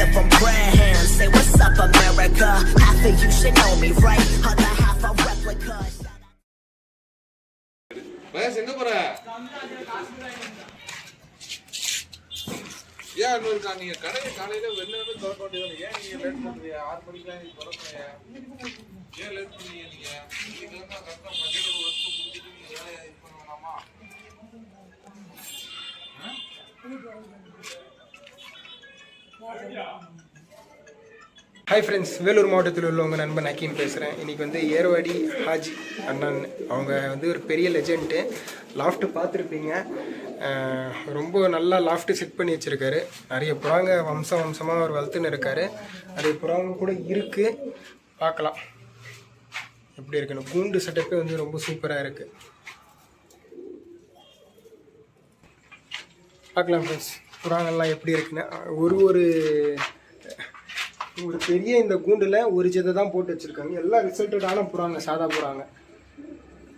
here from Braham. Say what's up, America. Half of you should know me, right? Other half a replica. வயசு எங்க போற? ஏன் இருக்கா? நீங்க கடையை காலையில வெள்ளவே திறக்க வேண்டியது. ஏன் நீங்க லேட் பண்றீங்க? 6 மணிக்கெல்லாம் நீங்க திறக்கலையா? ஏன் லேட் பண்ணீங்க நீங்க? இன்னைக்கு வந்து கரெக்டா மதியம் ஒரு வருஷம் முடிச்சுட்டு நீங்க வேலையை இது பண்ண வேணாமா? ஹாய் ஃப்ரெண்ட்ஸ், வேலூர் மாவட்டத்தில் உள்ள உங்கள் நண்பன் ஹக்கீம் பேசுகிறேன். இன்றைக்கி வந்து ஏர்வாடி ஹாஜி அண்ணன் அவங்க வந்து ஒரு பெரிய லெஜெண்ட்டு. லாஃப்ட்டு பார்த்துருப்பீங்க, ரொம்ப நல்லா லாஃப்ட்டு செட் பண்ணி வச்சுருக்காரு. நிறைய புறாங்க வம்சமாக அவர் வளர்த்துன்னு இருக்கார். நிறைய புறாங்க கூட இருக்குது, பார்க்கலாம் எப்படி இருக்குன்னு. கூண்டு செட்டப்பே வந்து ரொம்ப சூப்பராக இருக்குது, பார்க்கலாம் ஃப்ரெண்ட்ஸ் புறாங்கள்லாம் எப்படி இருக்குன்னு. ஒரு பெரிய இந்த கூண்டில் ஒரு ஜதை தான் போட்டு வச்சுருக்காங்க. எல்லாம் ரிசல்ட்டடான புறாங்க, சாதா புறாங்க.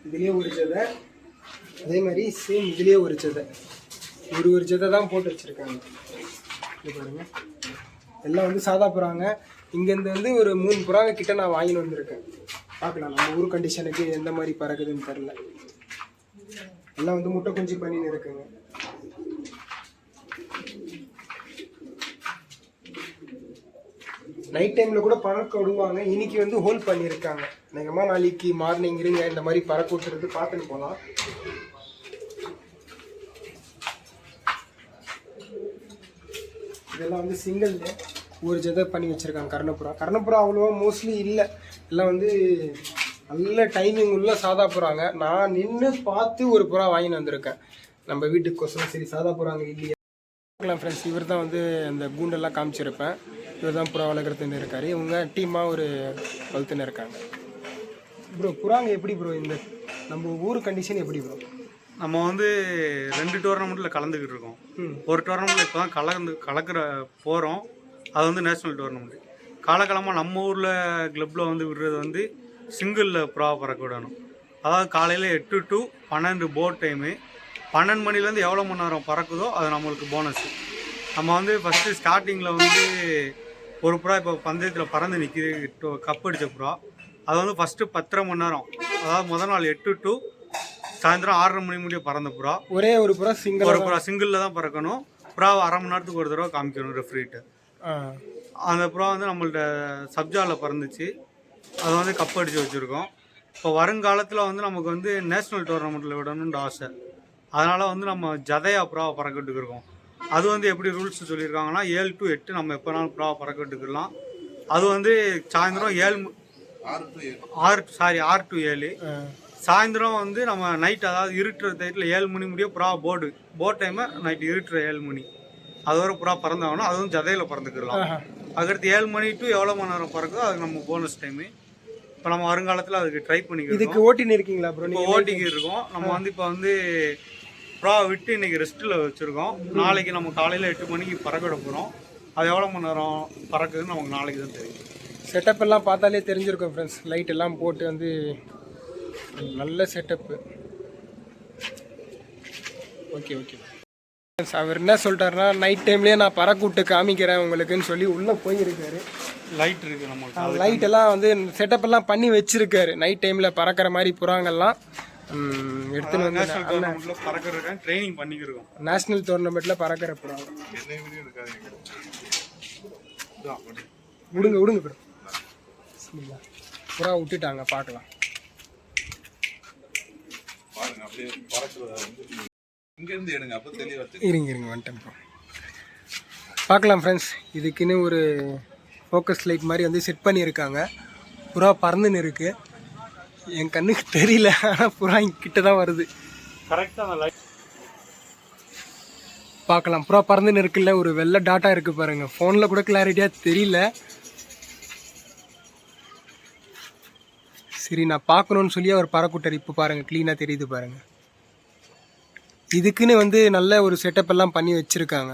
இதுலேயே ஒரு ஜதை, அதே மாதிரி சேம் இதுலேயே ஒரு ஜதை, ஒரு ஜதை தான் போட்டு வச்சுருக்காங்க. இது பாருங்க, எல்லாம் வந்து சாதா புறாங்க. இங்கேருந்து வந்து ஒரு 3 புறாங்க கிட்ட நான் வாங்கிட்டு வந்திருக்கேன். பார்க்கலாம் நம்ம ஊர் கண்டிஷனுக்கு எந்த மாதிரி பறக்குதுன்னு தெரில. எல்லாம் வந்து முட்டை குஞ்சு பண்ணின்னு இருக்குங்க. நைட் டைமில் கூட பறக்க விடுவாங்க. இன்னைக்கு வந்து ஹோல்ட் பண்ணியிருக்காங்க. நிஜமா நாளைக்கு மார்னிங் இருங்க இந்த மாதிரி பறக்க விட்டுறது பார்த்துட்டு போகலாம். இதெல்லாம் வந்து சிங்கிள் ஒரு ஜதை பண்ணி வச்சுருக்காங்க. கர்ணப்புறா அவ்வளோவா மோஸ்ட்லி இல்லை, எல்லாம் வந்து நல்ல டைமிங் உள்ள சாதா புறாங்க. நான் நின்று பார்த்து ஒரு புறா வாங்கிட்டு வந்திருக்கேன் நம்ம வீட்டுக்கோசரம். சரி, சாதா புறாங்க இல்லையா பார்க்கலாம் ஃப்ரெண்ட்ஸ். இவர் தான் வந்து அந்த கூண்டெல்லாம் காமிச்சிருப்பேன். இவர் தான் புறா வளர்க்குறதுன்னு இருக்கார். இவங்க டீமாக ஒரு வளர்த்துன்னு இருக்காங்க. ப்ரோ புறாங்க எப்படி ப்ரோ இந்த நம்ம ஊர் கண்டிஷன் எப்படி ப்ரோ? நம்ம வந்து 2 டோர்னமெண்ட்டில் கலந்துக்கிட்டு இருக்கோம். ஒரு டோர்னமெண்ட்டில் இப்போ தான் கலக்கிற போகிறோம். அது வந்து நேஷ்னல் டோர்னமெண்ட். காலகாலமாக நம்ம ஊரில் கிளப்பில் வந்து விடுறது வந்து சிங்கிளில் புறா பறக்க விடணும். அதாவது காலையில் 8 to 12 போட் டைமு. 12 மணிலேருந்து எவ்வளோ மணி நேரம் பறக்குதோ அது நம்மளுக்கு போனஸு. நம்ம வந்து ஃபஸ்ட்டு ஸ்டார்டிங்கில் வந்து ஒரு புறா இப்போ பந்தயத்தில் பறந்து நிற்கிது, கப் அடித்த புறா. அது வந்து ஃபஸ்ட்டு 10.5 மணி நேரம், அதாவது முதல் நாள் 8 to சாயந்தரம் 6:30 மணி முடிய பறந்த புறா. ஒரே ஒரு புறா சிங்கிளில் தான் பறக்கணும். புறாவை அரை மணி நேரத்துக்கு ஒரு தடவை காமிக்கணும் ரெஃப்ரிட்டு. அந்த புறா வந்து நம்மள்ட்ட சப்ஜாவில் பறந்துச்சு. அதை வந்து கப் அடித்து வச்சுருக்கோம். இப்போ வருங்காலத்தில் வந்து நமக்கு வந்து நேஷ்னல் டோர்னமெண்ட்டில் விடணுன்ற ஆசை. அதனால் வந்து நம்ம ஜதையா புறாவை பறக்க விட்டுருக்கோம். அது வந்து எப்படி ரூல்ஸ் சொல்லியிருக்காங்கன்னா 7 to 8 நம்ம எப்போனாலும் புறாவை பறக்க விட்டுக்கலாம். அது வந்து சாயந்தரம் 6 to 7 சாயந்தரம் வந்து நம்ம நைட், அதாவது இருட்டுற டைத்தில் 7 மணி முடிய புறா போட் டைமை நைட்டு இருட்டுற 7 மணி அது வரை புறா பறந்தாங்கன்னா அது வந்து ஜதையில் பறந்துக்கலாம். அதுக்கடுத்து 7 மணி டு எவ்வளோ மணி நேரம் பறக்குதோ அது நம்ம போனஸ் டைமு. இப்போ நம்ம வருங்காலத்தில் அதுக்கு ட்ரை பண்ணிக்கிறோம். இதுக்கு ஓட்டின்னு இருக்கீங்களா ப்ரோ? இப்போ ஓட்டிக்கு இருக்கோம். நம்ம வந்து இப்போ வந்து புறா விட்டு இன்றைக்கி ரெஸ்ட்டில் வச்சுருக்கோம். நாளைக்கு நம்ம காலையில் 8 மணிக்கு பறக்க விட போகிறோம். அது எவ்வளோ மணி நேரம் பறக்குதுன்னு நமக்கு நாளைக்கு தான் தெரியும். செட்டப் எல்லாம் பார்த்தாலே தெரிஞ்சிருக்கும் ஃப்ரெண்ட்ஸ். லைட் எல்லாம் போட்டு வந்து நல்ல செட்டப்பு. ஓகே அவர் என்ன சொல்லிட்டாருன்னா, நைட் டைம்லேயே நான் பறக்க விட்டு காமிக்கிறேன் உங்களுக்குன்னு சொல்லி உள்ளே போயிருக்காரு. லைட் இருக்குது, நம்ம லைட் எல்லாம் வந்து செட்டப் எல்லாம் பண்ணி வச்சிருக்காரு. நைட் டைமில் பறக்கிற மாதிரி புறாங்கெல்லாம் எடுத்துன்னு வந்து நேஷனல் டோர்னமெண்ட்டில் பறக்கிறதுக்காக ட்ரைனிங் பண்ணிக்கிறோம். நேஷ்னல் டோர்னமெண்ட்டில் பறக்கிற புறாங்க. விடுங்க ப்ரோ. புறா விட்டுட்டாங்க, பார்க்கலாம். இருங்க வந்துட்டேன் ப்ரோ. பார்க்கலாம் ஃப்ரெண்ட்ஸ். இதுக்குன்னு ஒரு ஃபோக்கஸ் லைட் மாதிரி வந்து செட் பண்ணியிருக்காங்க. புறா பறந்துன்னு இருக்குது. என் கண்ணுக்கு தெரியல, ஆனால் புறா கிட்ட தான் வருது. கரெக்டாக லைட் பார்க்கலாம். புறா பறந்துன்னு இருக்குல்ல, ஒரு வெள்ளை டாட்டா இருக்குது பாருங்கள். ஃபோனில் கூட கிளாரிட்டியாக தெரியல. சரி, நான் பார்க்கணுன்னு சொல்லி அவர் பறக்கூட்டார். இப்போ பாருங்கள், க்ளீனாக தெரியுது பாருங்கள். இதுக்குன்னு வந்து நல்ல ஒரு செட்டப் எல்லாம் பண்ணி வச்சுருக்காங்க.